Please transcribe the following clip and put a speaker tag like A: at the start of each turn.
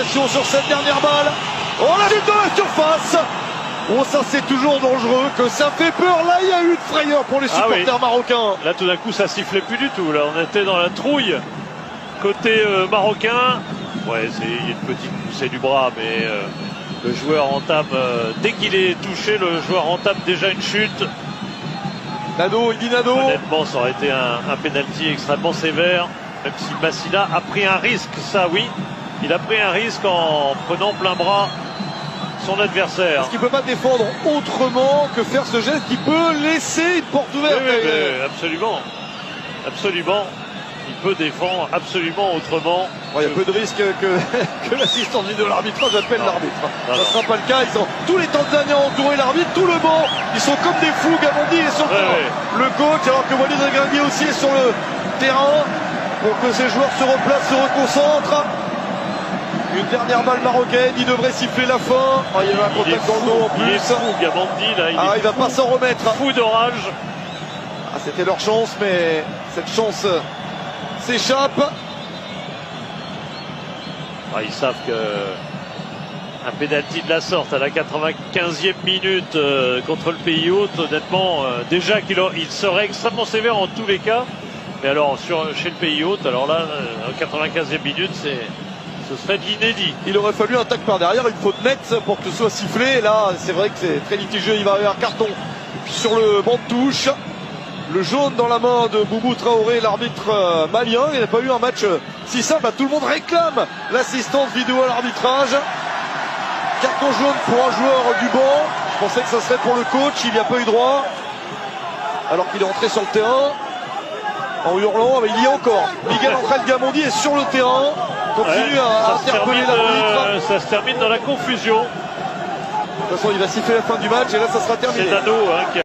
A: Sur cette dernière balle, oh la chute dans la surface. Oh, ça c'est toujours dangereux, que ça fait peur. Là il y a eu de frayeur pour les supporters marocains.
B: Là tout d'un coup ça sifflait plus du tout. Là on était dans la trouille côté marocain. Ouais, il y a une petite poussée du bras, mais le joueur entame, dès qu'il est touché, le joueur entame déjà une chute.
A: Nado, il dit Nado.
B: Honnêtement, ça aurait été un pénalty extrêmement sévère, même si Massila a pris un risque, ça oui. Il a pris un risque en prenant plein bras son adversaire.
A: Parce qu'il ne peut pas défendre autrement que faire ce geste qui peut laisser une porte ouverte.
B: Oui, absolument. Absolument. Il peut défendre absolument autrement.
A: Il y a peu de risques que l'assistant vidéo de l'arbitrage appelle l'arbitre. Ça ne sera pas le cas. Tous les Tanzaniens ont entouré l'arbitre, tout le banc. Ils sont comme des fous. Gamondi est sur le terrain. Le coach, alors que Walid Regragui aussi est sur le terrain pour que ces joueurs se replacent, se reconcentrent. Une dernière balle marocaine, il devrait siffler la fin. Il y avait un contact dans le dos en plus.
B: Il est fou, Gamondi, là.
A: Il va pas s'en remettre.
B: Fou d'orage.
A: C'était leur chance, mais cette chance s'échappe.
B: Ils savent que un pénalty de la sorte à la 95e minute contre le pays hôte, honnêtement, déjà qu'il serait extrêmement sévère en tous les cas. Mais alors, chez le pays hôte, alors là, en 95e minute, ce serait de l'inédit.
A: Il aurait fallu un tac par derrière, une faute nette pour que ce soit sifflé. Là, c'est vrai que c'est très litigieux. Il va y avoir un carton sur le banc de touche. Le jaune dans la main de Boubou Traoré, l'arbitre malien. Il n'a pas eu un match si simple. Tout le monde réclame l'assistance vidéo à l'arbitrage. Carton jaune pour un joueur du banc. Je pensais que ça serait pour le coach. Il n'y a pas eu droit. Alors qu'il est entré sur le terrain en hurlant. Mais il y a encore. Miguel Ángel Gamondi est sur le terrain. Continue à interpeller l'arbitre.
B: Ça se termine dans la confusion.
A: De toute façon, il va siffler la fin du match et là, ça sera terminé.
B: C'est Nado,